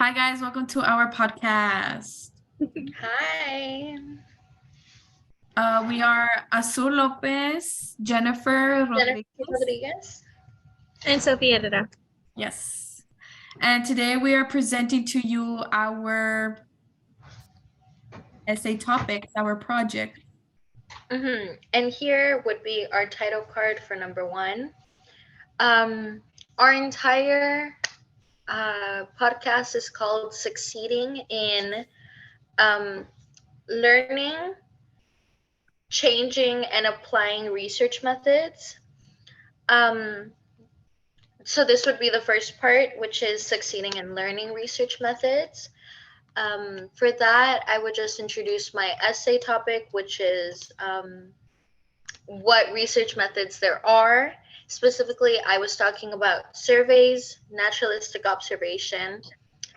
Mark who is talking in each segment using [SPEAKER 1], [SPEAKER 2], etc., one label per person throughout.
[SPEAKER 1] Hi guys, welcome to our podcast.
[SPEAKER 2] Hi.
[SPEAKER 1] We are Azul Lopez, Jennifer
[SPEAKER 2] Jennifer
[SPEAKER 1] Rodriguez.
[SPEAKER 2] Rodriguez.
[SPEAKER 3] And Sophie editor.
[SPEAKER 1] Yes. And today we are presenting to you our essay topics, our project.
[SPEAKER 2] And here would be our title card for number 1. Our entire podcast is called Succeeding in Learning, Changing, and Applying Research Methods. So this would be the first part, which is Succeeding in Learning Research Methods. For that, I would just introduce my essay topic, which is what research methods there are. Specifically, I was talking about surveys, naturalistic observation,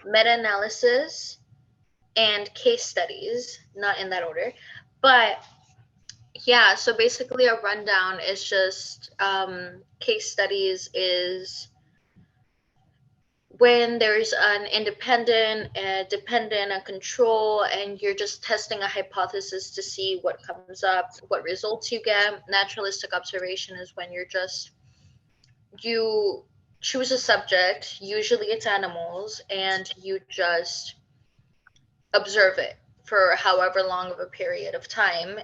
[SPEAKER 2] meta-analysis, and case studies, not in that order. But yeah, so basically a rundown is just case studies is when there's an independent, a dependent, a control, and you're just testing a hypothesis to see what comes up, what results you get. Naturalistic observation is when you choose a subject, usually it's animals, and you just observe it for however long of a period of time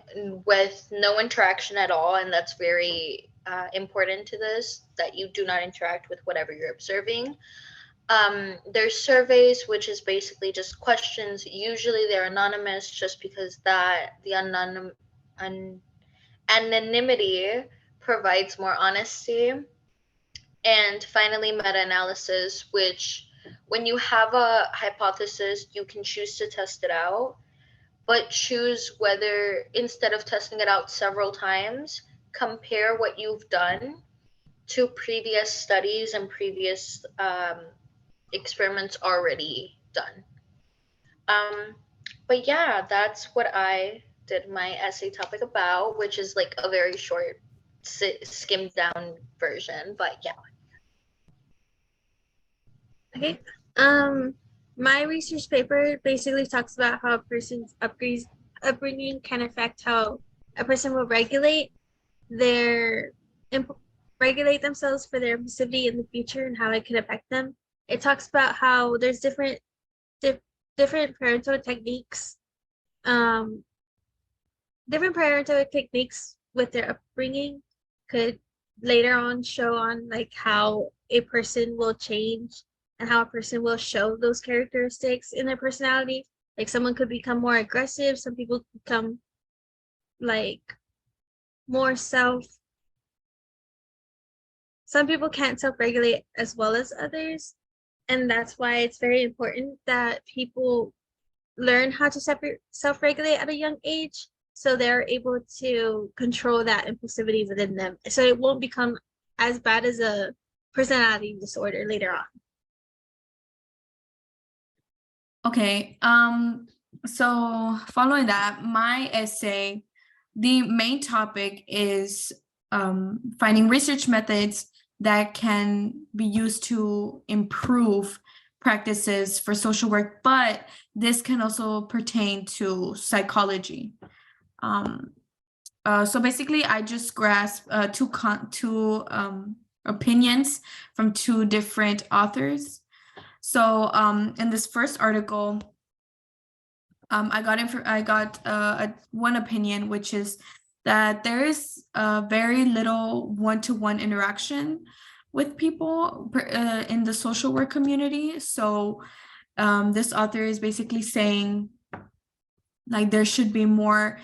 [SPEAKER 2] with no interaction at all. And that's very important to this, that you do not interact with whatever you're observing. There's surveys, which is basically just questions. Usually they're anonymous just because that the anonymity provides more honesty. And finally, meta-analysis, which when you have a hypothesis, you can choose to test it out, but choose whether, instead of testing it out several times, compare what you've done to previous studies and previous experiments already done. But yeah, that's what I did my essay topic about, which is like a very short, skimmed down version. But yeah.
[SPEAKER 3] Okay. My research paper basically talks about how a person's upbringing can affect how a person will regulate themselves for their impulsivity in the future and how it can affect them. It talks about how there's different parental techniques, with their upbringing could later on show on like how a person will change and how a person will show those characteristics in their personality. Like someone could become more aggressive, some people become like more some people can't self-regulate as well as others. And that's why it's very important that people learn how to self-regulate at a young age, so they're able to control that impulsivity within them, so it won't become as bad as a personality disorder later on.
[SPEAKER 1] Okay, so following that, my essay, the main topic is finding research methods that can be used to improve practices for social work, but this can also pertain to psychology. So basically, I just grasped two opinions from two different authors. So in this first article, I got one opinion, which is that there is very little one-to-one interaction with people in the social work community. So this author is basically saying like there should be more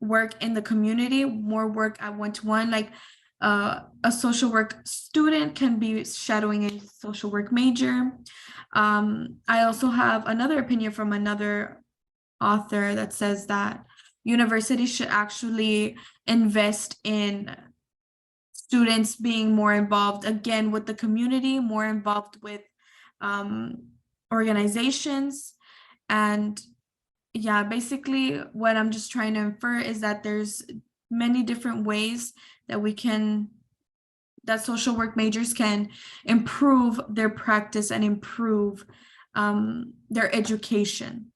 [SPEAKER 1] work in the community, more work at one-to-one, like a social work student can be shadowing a social work major. I also have another opinion from another author that says that universities should actually invest in students being more involved again with the community, more involved with organizations. And yeah, basically what I'm just trying to infer is that there's many different ways that we can that social work majors can improve their practice and improve their education.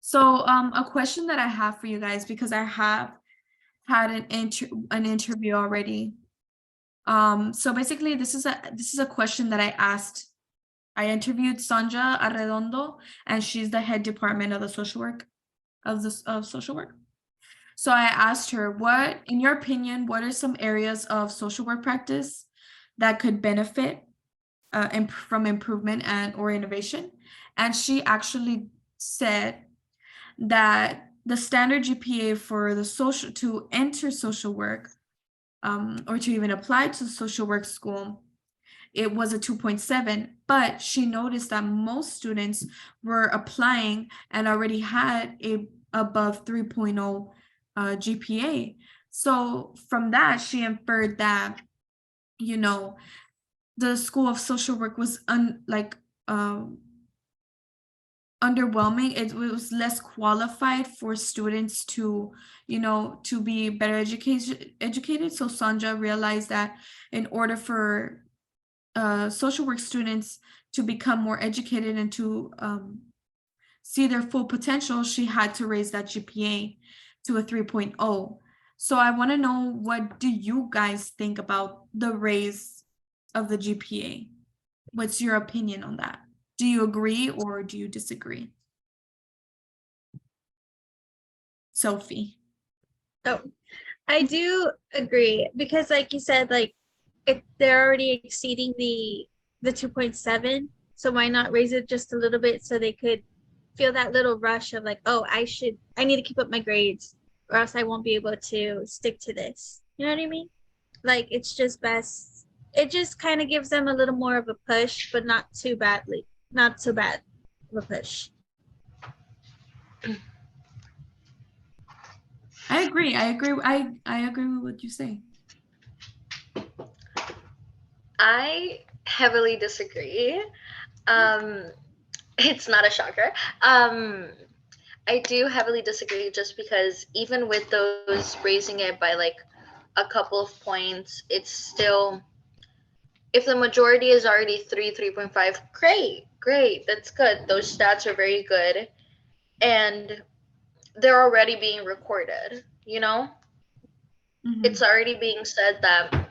[SPEAKER 1] So a question that I have for you guys, because I have had an interview already. So basically this is a question that I asked. I interviewed Sanja Arredondo, and she's the head department of the social work of social work. So I asked her, what, in your opinion, what are some areas of social work practice that could benefit from improvement and or innovation? And she actually said that the standard GPA for the social to enter social work or to even apply to social work school, it was a 2.7, but she noticed that most students were applying and already had a above 3.0 GPA. So from that, she inferred that, you know, the School of Social Work was underwhelming. It was less qualified for students to, you know, to be better educated. So Sanja realized that in order for social work students to become more educated and to see their full potential, she had to raise that GPA to a 3.0. So I want to know, what do you guys think about the raise of the GPA? What's your opinion on that? Do you agree or do you disagree? Sophie.
[SPEAKER 3] Oh, I do agree, because like you said, like they're already exceeding the 2.7, so why not raise it just a little bit so they could feel that little rush of like, oh, I need to keep up my grades or else I won't be able to stick to this. You know what I mean? Like, it's just best. It just kind of gives them a little more of a push, but not too bad of a push.
[SPEAKER 1] I agree. I agree with what you say.
[SPEAKER 2] I heavily disagree. It's not a shocker. I do heavily disagree, just because even with those raising it by like a couple of points, it's still, if the majority is already 3.5, great, that's good. Those stats are very good. And they're already being recorded, you know?
[SPEAKER 1] Mhm.
[SPEAKER 2] It's already being said that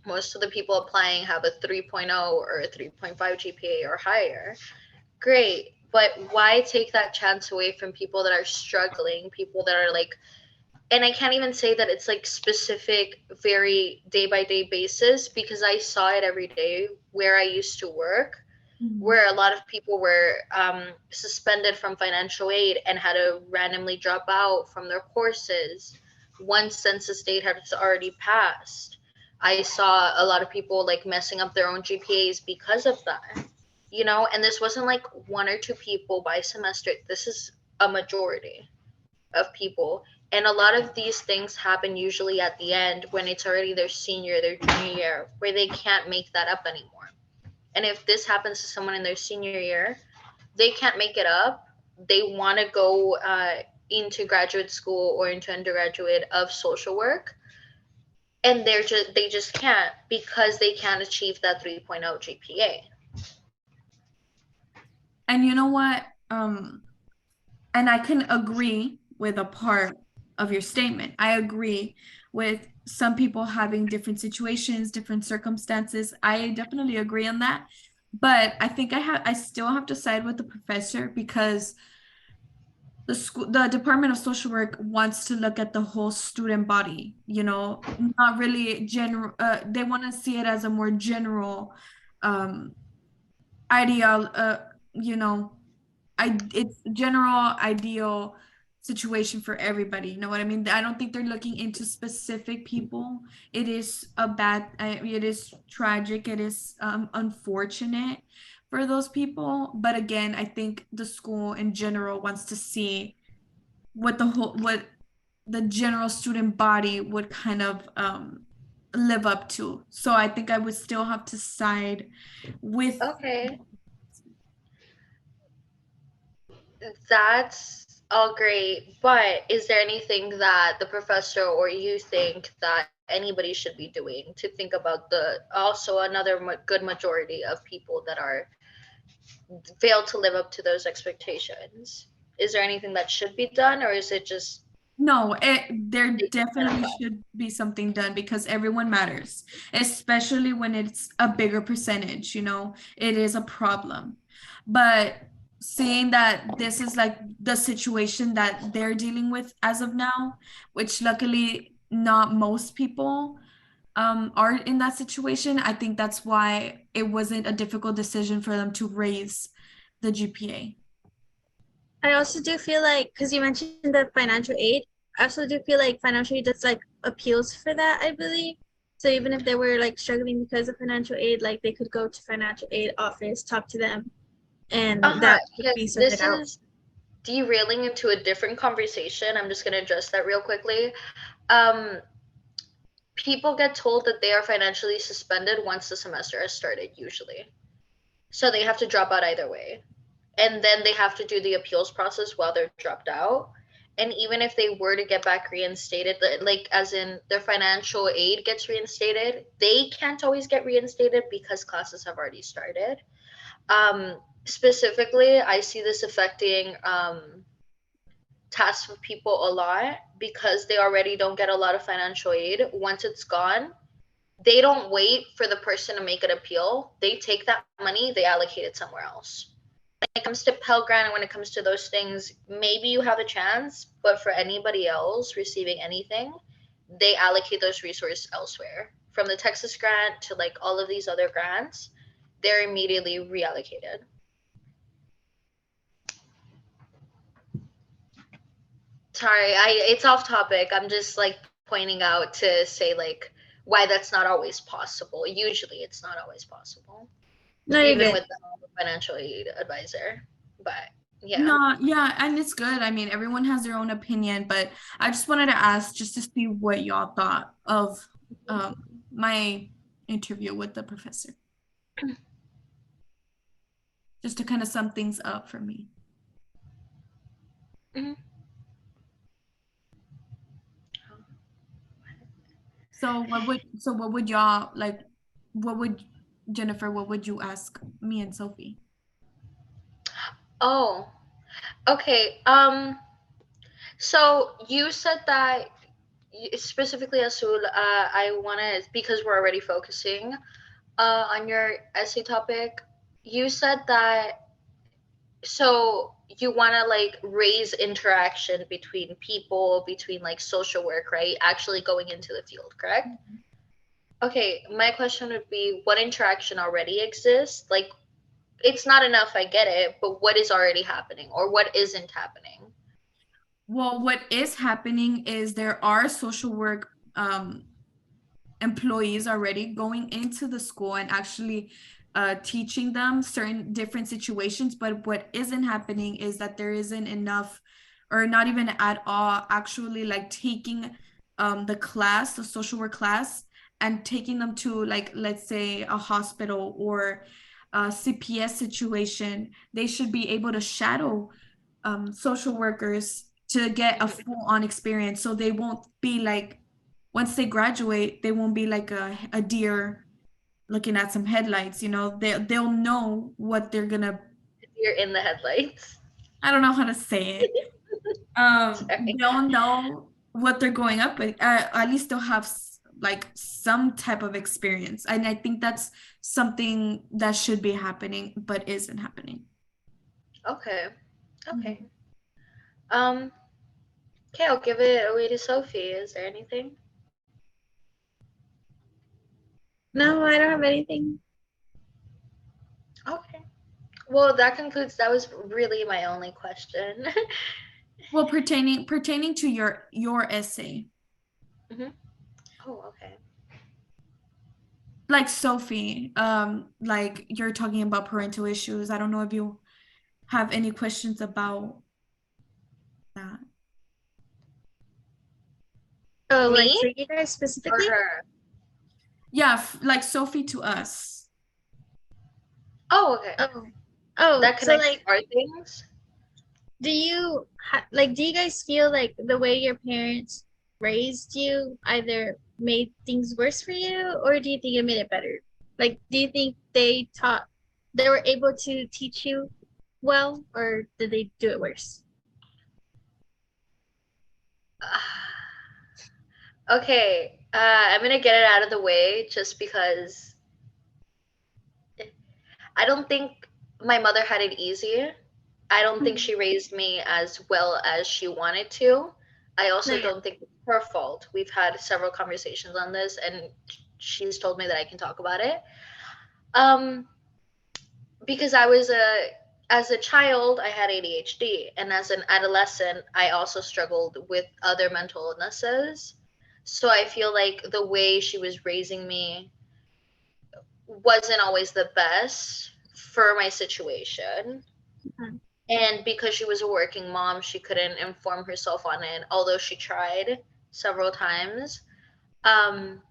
[SPEAKER 2] most of the people applying have a 3.0 or a 3.5 GPA or higher. Great, but why take that chance away from people that are struggling, people that are like, and I can't even say that it's like specific, very day by day basis, because I saw it every day where I used to work, where a lot of people were suspended from financial aid and had to randomly drop out from their courses once census date has already passed. I saw a lot of people like messing up their own GPAs because of that, you know, and this wasn't like one or two people by semester. This is a majority of people. And a lot of these things happen usually at the end, when it's already their senior, their junior year, where they can't make that up anymore. And if this happens to someone in their senior year, they can't make it up. They want to go into graduate school or into undergraduate of social work, and they just can't, because they can't achieve that 3.0 GPA.
[SPEAKER 1] And you know what? And I can agree with a part of your statement. I agree with some people having different situations, different circumstances. I definitely agree on that. But I think I still have to side with the professor, because the Department of Social Work wants to look at the whole student body, you know, not really general. They want to see it as a more general ideal, you know, it's general ideal situation for everybody. You know what I mean? I don't think they're looking into specific people. It is it is tragic. It is unfortunate for those people. But again, I think the school in general wants to see what the general student body would kind of live up to. So I think I would still have to side with.
[SPEAKER 2] Okay. That's all great, but is there anything that the professor or you think that anybody should be doing to think about the also another good majority of people that are fail to live up to those expectations? Is there anything that should be done, or is it just
[SPEAKER 1] No, there
[SPEAKER 2] they
[SPEAKER 1] definitely should be something done because everyone matters, especially when it's a bigger percentage, it is a problem. But seeing that this is like the situation that they're dealing with as of now, which luckily not most people are in that situation, I think that's why it wasn't a difficult decision for them to raise the GPA.
[SPEAKER 3] I also do feel like, because you mentioned the financial aid, I also do feel like financial aid does like appeals for that, I believe. So even if they were like struggling because of financial aid, like they could go to financial aid office, talk to them, and that would be
[SPEAKER 2] because
[SPEAKER 3] sorted
[SPEAKER 2] this
[SPEAKER 3] out.
[SPEAKER 2] is derailing into a different conversation. I'm just going to address that real quickly. Um, People get told that they are financially suspended once the semester has started, usually. So they have to drop out either way. And then they have to do the appeals process while they're dropped out. And even if they were to get back reinstated, like as in their financial aid gets reinstated, they can't always get reinstated because classes have already started. Specifically, I see this affecting tasks of people a lot because they already don't get a lot of financial aid. Once it's gone, they don't wait for the person to make an appeal. They take that money, they allocate it somewhere else. When it comes to Pell Grant and when it comes to those things, maybe you have a chance, but for anybody else receiving anything, they allocate those resources elsewhere. From the Texas grant to like all of these other grants, they're immediately reallocated. Sorry, it's off topic. I'm just like pointing out to say like why that's not always possible. Usually it's not always possible,
[SPEAKER 3] No, you're
[SPEAKER 2] even
[SPEAKER 3] good.
[SPEAKER 2] with the financial aid advisor. But yeah.
[SPEAKER 1] No, yeah, and it's good. I mean, everyone has their own opinion, but I just wanted to ask just to see what y'all thought of um, my interview with the professor, just to kind of sum things up for me.
[SPEAKER 2] Mhm.
[SPEAKER 1] So what would y'all like? What would Jennifer? What would you ask me and Sophie?
[SPEAKER 2] Oh, okay. So you said that specifically Azul, I want to, because we're already focusing on your essay topic, you said that, so you want to like raise interaction between people, between like social work, right? Actually going into the field, correct? Okay, my question would be what interaction already exists? Like, it's not enough, I get it, but what is already happening or what isn't happening?
[SPEAKER 1] Well, what is happening is there are social work employees already going into the school and actually teaching them certain different situations. But what isn't happening is that there isn't enough, or not even at all, actually like taking the class, the social work class, and taking them to like, let's say, a hospital or a CPS situation. They should be able to shadow social workers to get a full on experience so they won't be like once they graduate, they won't be like a deer looking at some headlights, they'll know what they're gonna,
[SPEAKER 2] You're in the headlights.
[SPEAKER 1] I don't know how to say it.
[SPEAKER 2] Sorry.
[SPEAKER 1] They'll know what they're going up with. At least they'll have like some type of experience. And I think that's something that should be happening, but isn't happening.
[SPEAKER 2] Okay. Okay.
[SPEAKER 1] Mhm.
[SPEAKER 2] Um, okay, I'll give it away to Sophie. Is there anything?
[SPEAKER 3] No, I don't have anything.
[SPEAKER 2] Okay. Well, that concludes. That was really my only question.
[SPEAKER 1] Well, pertaining to your essay,
[SPEAKER 2] hmm Oh, okay.
[SPEAKER 1] like Sophie, like you're talking about parental issues. I don't know if you have any questions about that.
[SPEAKER 3] Oh, like
[SPEAKER 2] Me
[SPEAKER 3] for you guys
[SPEAKER 2] or
[SPEAKER 3] specifically?
[SPEAKER 2] her?
[SPEAKER 1] Yeah, like Sophie to us.
[SPEAKER 2] Oh, okay.
[SPEAKER 3] Oh, oh,
[SPEAKER 2] That
[SPEAKER 3] so
[SPEAKER 2] connects
[SPEAKER 3] like
[SPEAKER 2] to our things.
[SPEAKER 3] do you do you guys feel like the way your parents raised you either made things worse for you, or do you think it made it better? Like, do you think they were able to teach you well, or did they do it worse?
[SPEAKER 2] Okay, I'm gonna get it out of the way just because I don't think my mother had it easy. I don't think she raised me as well as she wanted to. I
[SPEAKER 3] No,
[SPEAKER 2] also
[SPEAKER 3] yeah.
[SPEAKER 2] don't think it's her fault. We've had several conversations on this, and she's told me that I can talk about it. Um, because as a child, I had ADHD, and as an adolescent, I also struggled with other mental illnesses. So I feel like the way she was raising me wasn't always the best for my situation.
[SPEAKER 3] Mhm.
[SPEAKER 2] And because she was a working mom, she couldn't inform herself on it, although she tried several times. Um,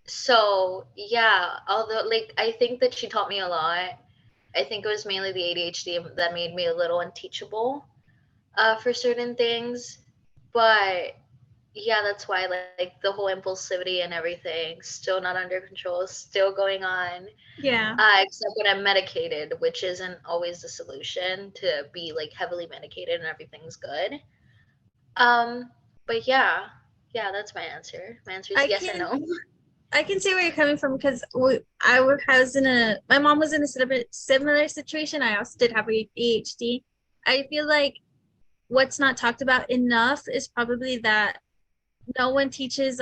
[SPEAKER 2] so yeah, although like I think that she taught me a lot. I think it was mainly the ADHD that made me a little unteachable for certain things. But yeah, that's why like the whole impulsivity and everything still not under control, still going on.
[SPEAKER 3] Yeah.
[SPEAKER 2] Except when I'm medicated, which isn't always the solution to be like heavily medicated and everything's good. Um, but yeah, yeah, that's my answer. My answer is
[SPEAKER 3] I
[SPEAKER 2] yes or
[SPEAKER 3] can
[SPEAKER 2] no.
[SPEAKER 3] I can see where you're coming from because was in a my mom was in a similar situation. I also did have ADHD. I feel like what's not talked about enough is probably that no one teaches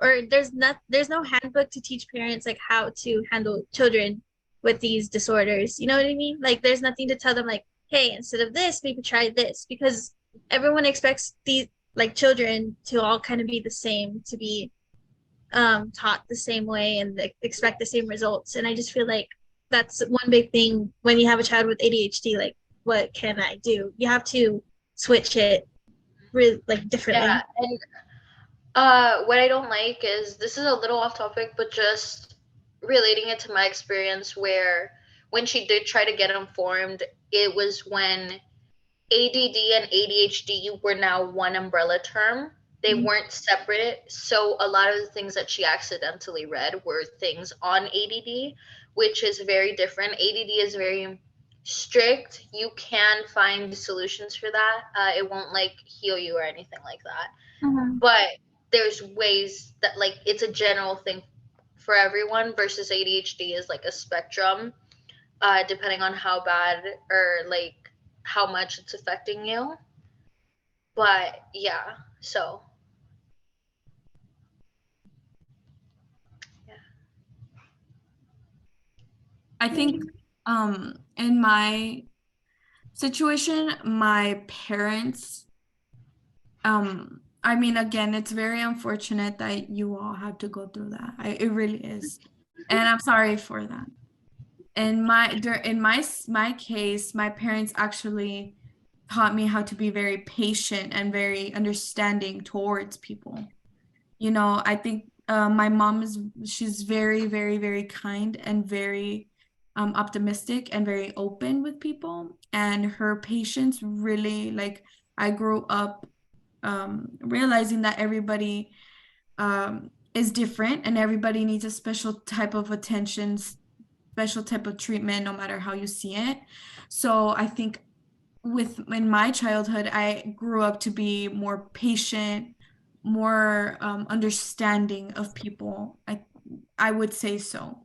[SPEAKER 3] or there's no handbook to teach parents like how to handle children with these disorders. You know what I mean? Like there's nothing to tell them like, hey, instead of this, maybe try this, because everyone expects these like children to all kind of be the same, to be taught the same way and expect the same results. And I just feel like that's one big thing when you have a child with ADHD. Like, what can I do? You have to switch it really like
[SPEAKER 2] Yeah,
[SPEAKER 3] differently.
[SPEAKER 2] and what I don't like is this is a little off topic, but just relating it to my experience where when she did try to get informed, it was when ADD and ADHD were now one umbrella term. They
[SPEAKER 3] Mhm.
[SPEAKER 2] weren't separate. So a lot of the things that she accidentally read were things on ADD, which is very different. ADD is very strict. You can find solutions for that. It won't like heal you or anything like that.
[SPEAKER 3] Mhm.
[SPEAKER 2] But there's ways that like it's a general thing for everyone versus ADHD is like a spectrum, depending on how bad or like how much it's affecting you. But yeah, so yeah.
[SPEAKER 1] I think in my situation, my parents, I mean, again, it's very unfortunate that you all had to go through that. It really is. And I'm sorry for that. And my case, my parents actually taught me how to be very patient and very understanding towards people. I think my mom she's very, very, very kind and very optimistic and very open with people. And her patience really, like, I grew up realizing that everybody is different and everybody needs a special type of attention, special type of treatment, no matter how you see it. So I think in my childhood, I grew up to be more patient, more understanding of people. I would say so.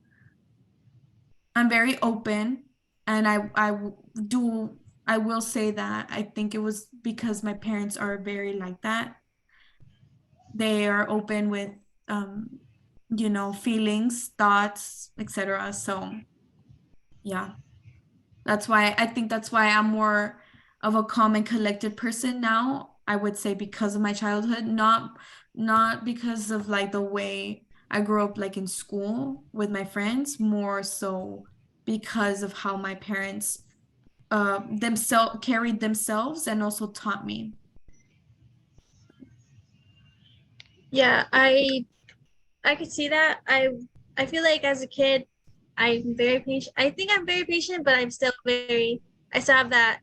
[SPEAKER 1] I'm very open, and do I will say that I think it was because my parents are very like that. They are open with um, feelings, thoughts, etc. So yeah. That's why I'm more of a calm and collected person now. I would say because of my childhood, not because of like the way I grew up like in school with my friends, more so because of how my parents themselves carried themselves and also taught me.
[SPEAKER 3] Yeah, I could see that. I feel like as a kid, I'm very patient. I think I'm very patient, but I still have that.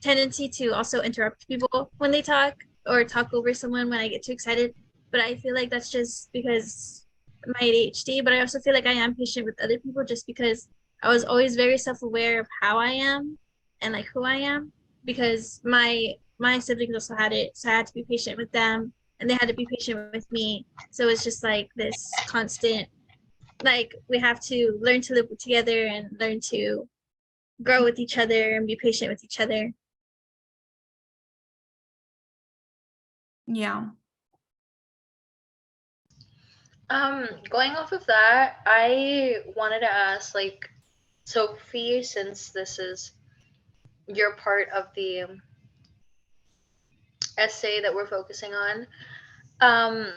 [SPEAKER 3] tendency to also interrupt people when they talk or talk over someone when I get too excited. But I feel like that's just because my ADHD. But I also feel like I am patient with other people just because I was always very self-aware of how I am and like who I am, because my siblings also had it, so I had to be patient with them and they had to be patient with me. So it's just like this constant, like we have to learn to live together and learn to grow with each other and be patient with each other.
[SPEAKER 1] Yeah.
[SPEAKER 2] Going off of that, I wanted to ask, like, Sophie, since this is your part of the essay that we're focusing on, um,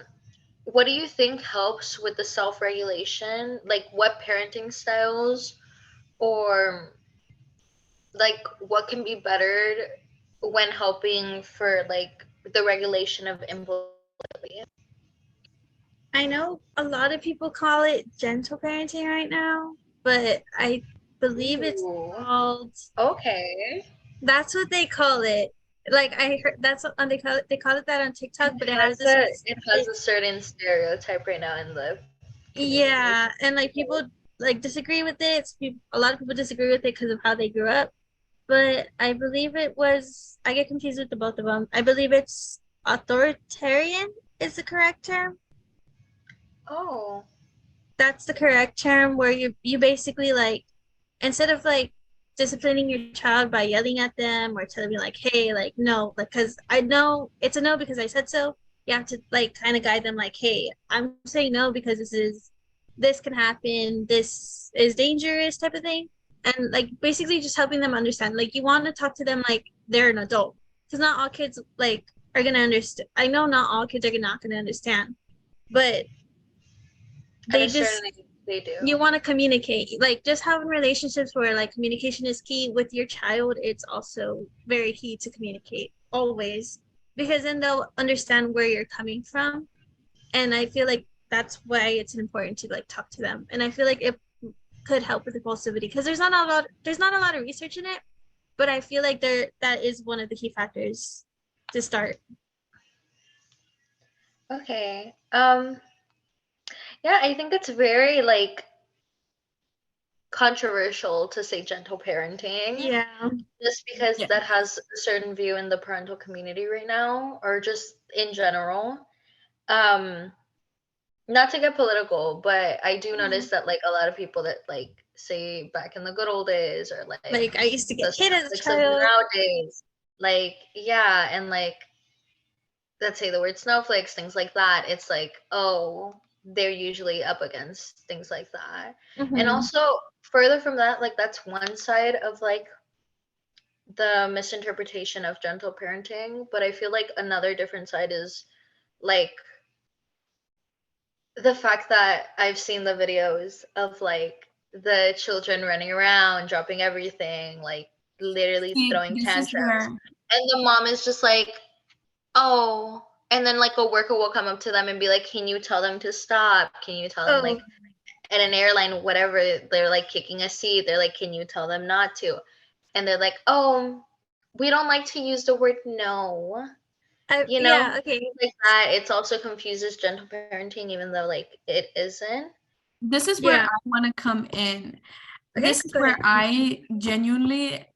[SPEAKER 2] what do you think helps with the self-regulation? Like, what parenting styles, or like what can be bettered when helping for like the regulation of impulsivity?
[SPEAKER 3] I know a lot of people call it gentle parenting right now, but I believe it's
[SPEAKER 2] Ooh,
[SPEAKER 3] called,
[SPEAKER 2] okay.
[SPEAKER 3] that's what they call it. Like I heard that's what they call it that on TikTok, but it has this
[SPEAKER 2] It has a certain stereotype right now in the community.
[SPEAKER 3] yeah, and like people like disagree with it. A lot of people disagree with it because of how they grew up. But I believe it was, I get confused with the both of them. I believe it's authoritarian is the correct term.
[SPEAKER 2] Oh,
[SPEAKER 3] That's the correct term, where you basically like, instead of like disciplining your child by yelling at them or telling me like, hey, like no, like, because I know it's a no because I said so. You have to like kind of guide them like, hey, I'm saying no because this can happen, this is dangerous type of thing. And like basically just helping them understand, like you want to talk to them like they're an adult, because not all kids like are gonna understand. I know not all kids are not gonna understand, but
[SPEAKER 2] at a
[SPEAKER 3] they
[SPEAKER 2] certain
[SPEAKER 3] just,
[SPEAKER 2] age they do.
[SPEAKER 3] you want to communicate, like just having relationships where like communication is key with your child. It's also very key to communicate always, because then they'll understand where you're coming from. And I feel like that's why it's important to like talk to them. And I feel like it could help with impulsivity because there's not a lot of research in it, but I feel like that is one of the key factors to start.
[SPEAKER 2] Okay. Yeah, I think it's very like controversial to say gentle parenting,
[SPEAKER 3] Yeah.
[SPEAKER 2] just because
[SPEAKER 1] Yeah.
[SPEAKER 2] that has a certain view in the parental community right now, or just in general. Um, Not to get political, but I do notice that like a lot of people that like say back in the good old days, or like
[SPEAKER 3] Like I used to
[SPEAKER 2] the
[SPEAKER 3] get hit as a
[SPEAKER 2] snowflakes of
[SPEAKER 3] child.
[SPEAKER 2] nowadays, like yeah, and like let's say the word snowflakes, things like that, it's like, oh, they're usually up against things like that. And
[SPEAKER 3] Mm-hmm.
[SPEAKER 2] also further from that, like that's one side of like the misinterpretation of gentle parenting, but I feel like another different side is like the fact that I've seen the videos of like the children running around, dropping everything, like literally
[SPEAKER 1] See,
[SPEAKER 2] throwing
[SPEAKER 1] this is
[SPEAKER 2] tantrums.
[SPEAKER 1] where
[SPEAKER 2] And the mom is just like, oh, and then like a worker will come up to them and be like, can you tell them to stop? Can you tell them, like,
[SPEAKER 3] Oh,
[SPEAKER 2] at an airline, whatever, they're like kicking a seat, they're like, can you tell them not to? And they're like, oh, we don't like to use the word no. You know,
[SPEAKER 3] yeah, okay.
[SPEAKER 2] things like that. It's also confuses gentle parenting, even though like it isn't.
[SPEAKER 1] this is where
[SPEAKER 3] Yeah.
[SPEAKER 1] I want to come in.
[SPEAKER 3] Okay,
[SPEAKER 1] This is
[SPEAKER 3] go
[SPEAKER 1] where
[SPEAKER 3] ahead.
[SPEAKER 1] I genuinely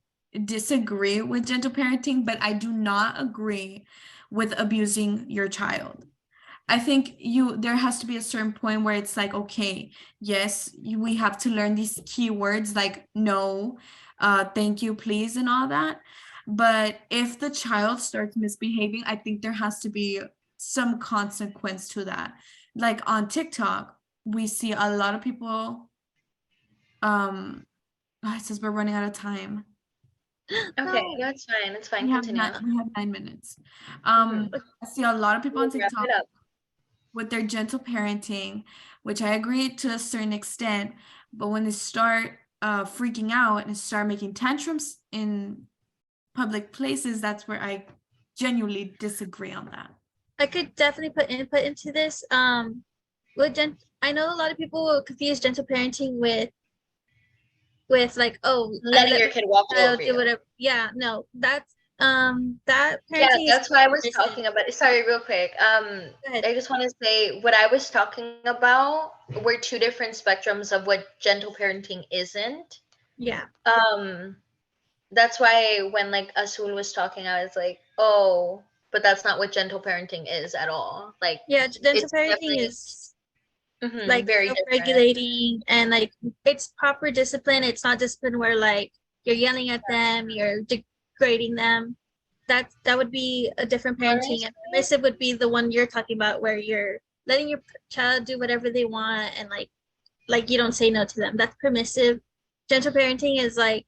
[SPEAKER 1] disagree with gentle parenting, but I do not agree with abusing your child. I think there has to be a certain point where it's like, okay, yes, we have to learn these keywords like no, thank you, please, and all that. But if the child starts misbehaving, I think there has to be some consequence to that. Like on TikTok, we see a lot of people, it says we're running out of time.
[SPEAKER 2] Okay,
[SPEAKER 3] No.
[SPEAKER 2] yeah, it's fine. It's fine.
[SPEAKER 1] We have
[SPEAKER 2] Continue.
[SPEAKER 1] nine, we have 9 minutes.
[SPEAKER 2] Hmm.
[SPEAKER 1] I see a lot of people on
[SPEAKER 2] We'll wrap
[SPEAKER 1] TikTok
[SPEAKER 2] it up.
[SPEAKER 1] with their gentle parenting, which I agree to a certain extent, but when they start freaking out and start making tantrums in public places, that's where I genuinely disagree on that.
[SPEAKER 3] I could definitely put input into this. I know a lot of people will confuse gentle parenting with like, oh, I
[SPEAKER 2] Letting
[SPEAKER 3] let
[SPEAKER 2] your
[SPEAKER 3] my
[SPEAKER 2] kid walk all
[SPEAKER 3] child
[SPEAKER 2] over
[SPEAKER 3] do
[SPEAKER 2] you.
[SPEAKER 3] whatever. Yeah, no, That
[SPEAKER 2] Yeah,
[SPEAKER 3] parenting is
[SPEAKER 2] that's what I was
[SPEAKER 3] permissive.
[SPEAKER 2] talking about. Sorry, real quick.
[SPEAKER 3] Go ahead.
[SPEAKER 2] I just want to say what I was talking about were two different spectrums of what gentle parenting isn't.
[SPEAKER 3] Yeah.
[SPEAKER 2] Um, that's why when like Azul was talking, I was like, oh, but that's not what gentle parenting is at all. Like,
[SPEAKER 3] Yeah, gentle
[SPEAKER 2] it's
[SPEAKER 3] parenting
[SPEAKER 2] definitely
[SPEAKER 3] is like
[SPEAKER 2] very different.
[SPEAKER 3] self-regulating and like it's proper discipline. It's not discipline where like you're yelling at them, you're degrading them. That would be a different parenting, and
[SPEAKER 2] Honestly,
[SPEAKER 3] permissive would be the one you're talking about where you're letting your child do whatever they want and like you don't say no to them. That's permissive. Gentle parenting is like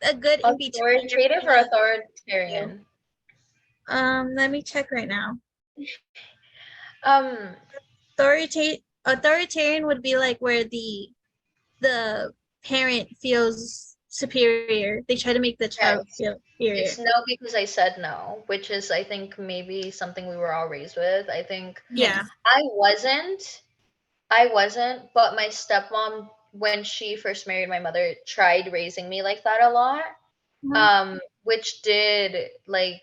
[SPEAKER 3] a good in between if
[SPEAKER 2] authoritative
[SPEAKER 3] you're
[SPEAKER 2] or
[SPEAKER 3] gonna do.
[SPEAKER 2] authoritarian?
[SPEAKER 3] Let me check right now.
[SPEAKER 2] Um,
[SPEAKER 3] Authoritarian would be like where the parent feels superior. They try to make the child
[SPEAKER 2] yes.
[SPEAKER 3] feel superior.
[SPEAKER 2] It's no because I said no, which is I think maybe something we were all raised with. I think
[SPEAKER 3] Yeah.
[SPEAKER 1] Yes.
[SPEAKER 2] I wasn't, but my stepmom, when she first married my mother, tried raising me like that a lot.
[SPEAKER 3] Mhm.
[SPEAKER 2] Which did like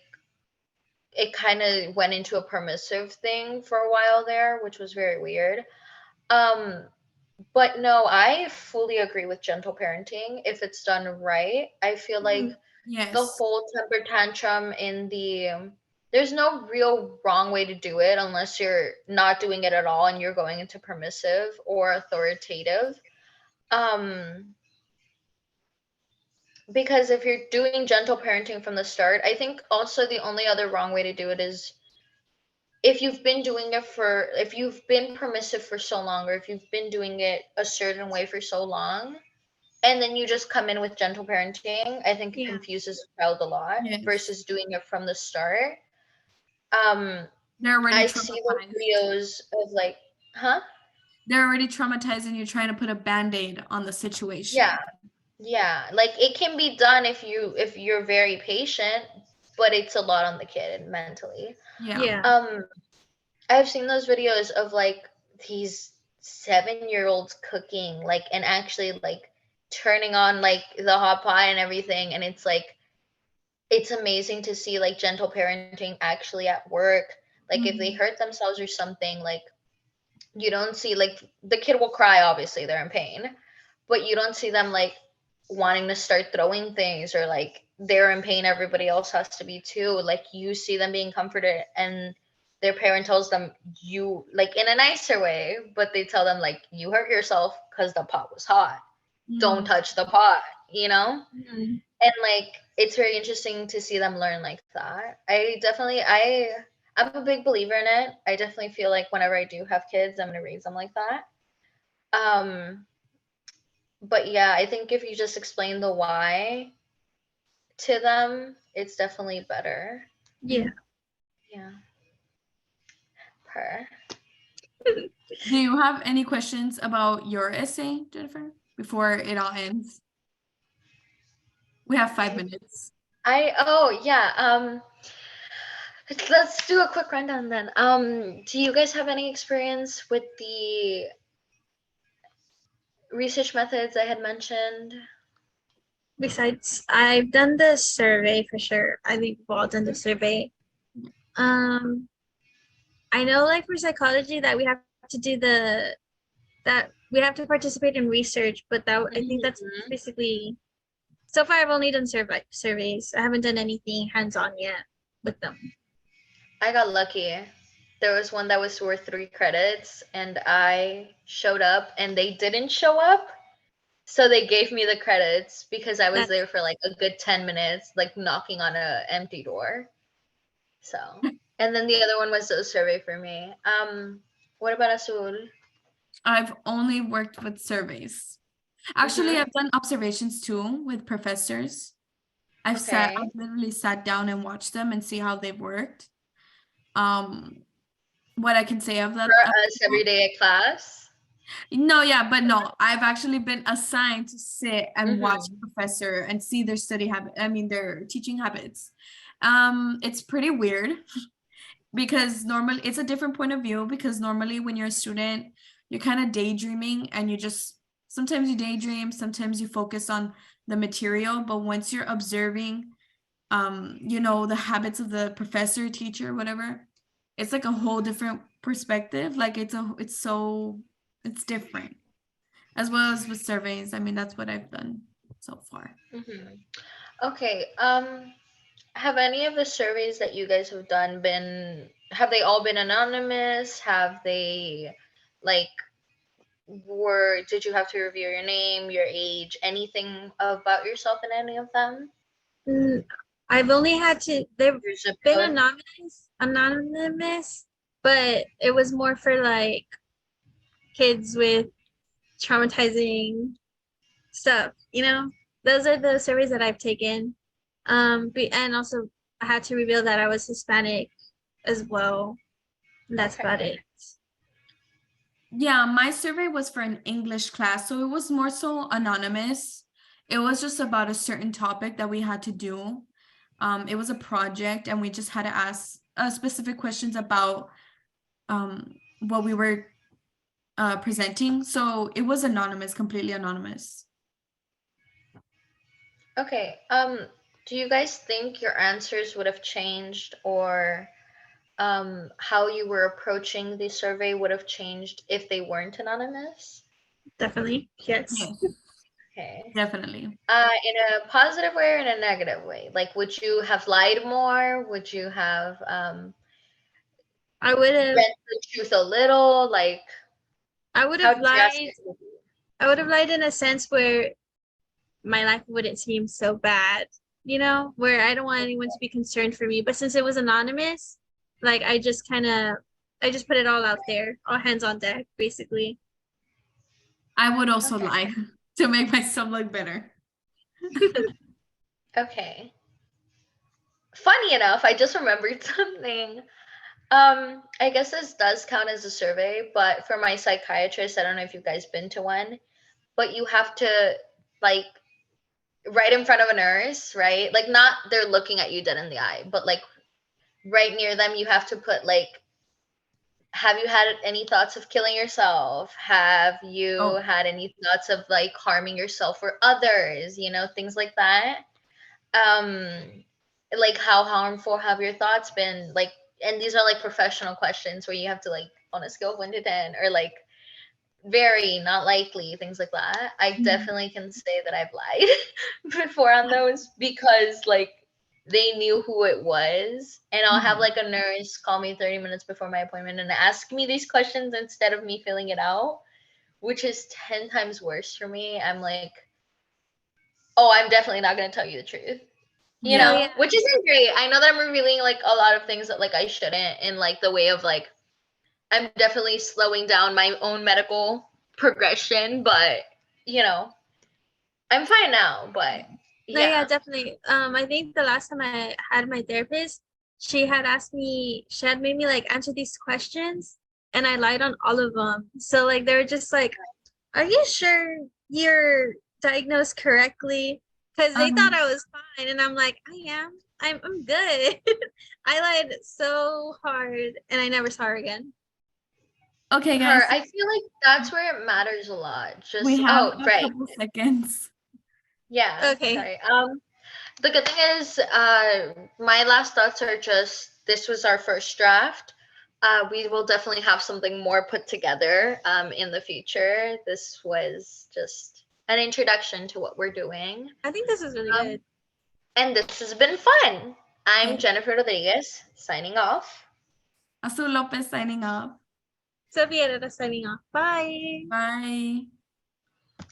[SPEAKER 2] it kind of went into a permissive thing for a while there, which was very weird. Um, but no, I fully agree with gentle parenting if it's done right. I feel like
[SPEAKER 3] Mhm.
[SPEAKER 2] the
[SPEAKER 1] Yes.
[SPEAKER 2] whole temper tantrum in there's no real wrong way to do it unless you're not doing it at all and you're going into permissive or authoritative. Um, because if you're doing gentle parenting from the start, I think also the only other wrong way to do it is if you've been permissive for so long, or if you've been doing it a certain way for so long, and then you just come in with gentle parenting, I think it
[SPEAKER 3] Yeah.
[SPEAKER 2] confuses the child a lot
[SPEAKER 1] Yes.
[SPEAKER 2] versus doing it from the start. Um,
[SPEAKER 1] They're already
[SPEAKER 2] I see those
[SPEAKER 1] traumatized.
[SPEAKER 2] videos of like, huh?
[SPEAKER 1] They're already traumatized and you're trying to put a band-aid on the situation.
[SPEAKER 2] Yeah, yeah. Like it can be done if you're very patient, but it's a lot on the kid mentally.
[SPEAKER 1] Yeah.
[SPEAKER 3] Yeah.
[SPEAKER 2] Um, I've seen those videos of like these 7-year-olds cooking, like and actually like turning on like the hot pot and everything, and it's like it's amazing to see like gentle parenting actually at work. Like if they
[SPEAKER 1] Mhm.
[SPEAKER 2] hurt themselves or something, like you don't see like the kid will cry, obviously they're in pain, but you don't see them like wanting to start throwing things or like they're in pain, everybody else has to be too. Like you see them being comforted and their parent tells them you like in a nicer way, but they tell them like you hurt yourself because the pot was hot. Don't
[SPEAKER 1] Mhm.
[SPEAKER 2] touch the pot, you know?
[SPEAKER 3] Mhm.
[SPEAKER 2] And like it's very interesting to see them learn like that. I'm a big believer in it. I definitely feel like whenever I do have kids, I'm gonna raise them like that. Um, but yeah, I think if you just explain the why to them, it's definitely better.
[SPEAKER 3] Yeah.
[SPEAKER 2] Yeah. Per.
[SPEAKER 1] Do you have any questions about your essay, Jennifer, before it all ends? We have 5 minutes.
[SPEAKER 2] Oh yeah. Let's do a quick rundown then. Do you guys have any experience with the research methods I had mentioned?
[SPEAKER 3] Besides, I've done the survey for sure. I think we've all done the survey. Um, I know like for psychology that we have to do that we have to participate in research, but that I think that's
[SPEAKER 2] Mhm.
[SPEAKER 3] basically so far I've only done surveys. I haven't done anything hands-on yet with them.
[SPEAKER 2] I got lucky. There was one that was worth 3 credits, and I showed up, and they didn't show up. So they gave me the credits because I was
[SPEAKER 3] That's
[SPEAKER 2] there for like a good 10 minutes, like knocking on a empty door. So, and then the other one was a survey for me. What about Azul?
[SPEAKER 1] I've only worked with surveys. Actually,
[SPEAKER 2] Mm-hmm.
[SPEAKER 1] I've done observations too with professors.
[SPEAKER 2] Okay.
[SPEAKER 1] I've literally sat down and watched them and see how they've worked. Um, what I can say of
[SPEAKER 2] For
[SPEAKER 1] that,
[SPEAKER 2] us every day at class.
[SPEAKER 1] no, yeah, but no, I've actually been assigned to sit and watch
[SPEAKER 2] Mm-hmm.
[SPEAKER 1] a professor and see their study habit, I mean their teaching habits. It's pretty weird because normally it's a different point of view because normally when you're a student, you're kind of daydreaming and you just sometimes you daydream, sometimes you focus on the material, but once you're observing the habits of the professor, teacher, whatever. It's like a whole different perspective. Like it's different. As well as with surveys. I mean, that's what I've done so far.
[SPEAKER 2] Mhm. Okay. Have any of the surveys that you guys have done have they all been anonymous? Have they, like, did you have to reveal your name, your age, anything about yourself in any of them?
[SPEAKER 3] Mm, I've only had to, they've
[SPEAKER 2] Your zip
[SPEAKER 3] been
[SPEAKER 2] code?
[SPEAKER 3] anonymous, but it was more for like kids with traumatizing stuff, you know? Those are the surveys that I've taken. And also I had to reveal that I was Hispanic as well. And that's about
[SPEAKER 2] Okay.
[SPEAKER 3] it.
[SPEAKER 1] Yeah, my survey was for an English class, so it was more so anonymous. It was just about a certain topic that we had to do. It was a project, and we just had to ask specific questions about what we were presenting. So it was anonymous, completely anonymous.
[SPEAKER 2] Okay. Do you guys think your answers would have changed, or how you were approaching the survey would have changed if they weren't anonymous?
[SPEAKER 3] Definitely. Yes.
[SPEAKER 1] Yes,
[SPEAKER 2] Okay.
[SPEAKER 1] definitely.
[SPEAKER 2] In a positive way or in a negative way? Like, would you have lied more? Would you have
[SPEAKER 3] I would have
[SPEAKER 2] bent the truth a little? Like,
[SPEAKER 3] I would
[SPEAKER 2] how
[SPEAKER 3] have lied.
[SPEAKER 2] drastic would you?
[SPEAKER 3] I would have lied in a sense where my life wouldn't seem so bad, where I don't want anyone to be concerned for me. But since it was anonymous, like I just put it all out there, all hands on deck, basically.
[SPEAKER 1] I would also
[SPEAKER 2] Okay.
[SPEAKER 1] lie to make myself look better.
[SPEAKER 2] Okay. Funny enough, I just remembered something. I guess this does count as a survey, but for my psychiatrist, I don't know if you guys been to one, but you have to, like, right in front of a nurse, right? Like, not they're looking at you dead in the eye, but like right near them, you have to put, like, have you had any thoughts of killing yourself? Have you
[SPEAKER 1] Oh,
[SPEAKER 2] had any thoughts of, like, harming yourself or others? Things like that. Um, like, how harmful have your thoughts been? Like, and these are like professional questions where you have to, like, on a scale of 1 to 10, or like very not likely, things like that. I
[SPEAKER 1] mhm.
[SPEAKER 2] definitely can say that I've lied before on those, because, like, they knew who it was, and I'll have,
[SPEAKER 1] Mhm.
[SPEAKER 2] like, a nurse call me 30 minutes before my appointment and ask me these questions instead of me filling it out, which is 10 times worse for me. I'm like, oh, I'm definitely not going to tell you the truth,
[SPEAKER 3] Oh
[SPEAKER 1] Yeah.
[SPEAKER 3] yeah.
[SPEAKER 2] which isn't great. I know that I'm revealing, like, a lot of things that, like, I shouldn't, in, like, the way of, like, I'm definitely slowing down my own medical progression, but I'm fine now. But
[SPEAKER 3] No, yeah,
[SPEAKER 2] yeah.
[SPEAKER 3] definitely. I think the last time I had my therapist, she had made me like answer these questions, and I lied on all of them. So like they were just like, "Are you sure you're diagnosed correctly?" Because they thought
[SPEAKER 1] Um,
[SPEAKER 3] I was fine, and I'm like, "I am. I'm good." I lied so hard, and I never saw her again.
[SPEAKER 1] okay,
[SPEAKER 2] Her,
[SPEAKER 1] guys,
[SPEAKER 2] I feel like that's where it matters a lot.
[SPEAKER 1] we
[SPEAKER 2] Just,
[SPEAKER 1] have
[SPEAKER 2] oh,
[SPEAKER 1] a
[SPEAKER 2] right.
[SPEAKER 1] couple seconds.
[SPEAKER 2] Yeah,
[SPEAKER 3] Okay.
[SPEAKER 2] sorry. The good thing is, my last thoughts are just, this was our first draft. We will definitely have something more put together in the future. This was just an introduction to what we're doing.
[SPEAKER 3] I think this is really
[SPEAKER 2] Um,
[SPEAKER 3] good.
[SPEAKER 2] and this has been fun. I'm
[SPEAKER 1] Yeah.
[SPEAKER 2] Jennifer Rodriguez, signing off.
[SPEAKER 1] Azul Lopez signing off.
[SPEAKER 3] Sophie Herrera signing off. Bye.
[SPEAKER 1] Bye.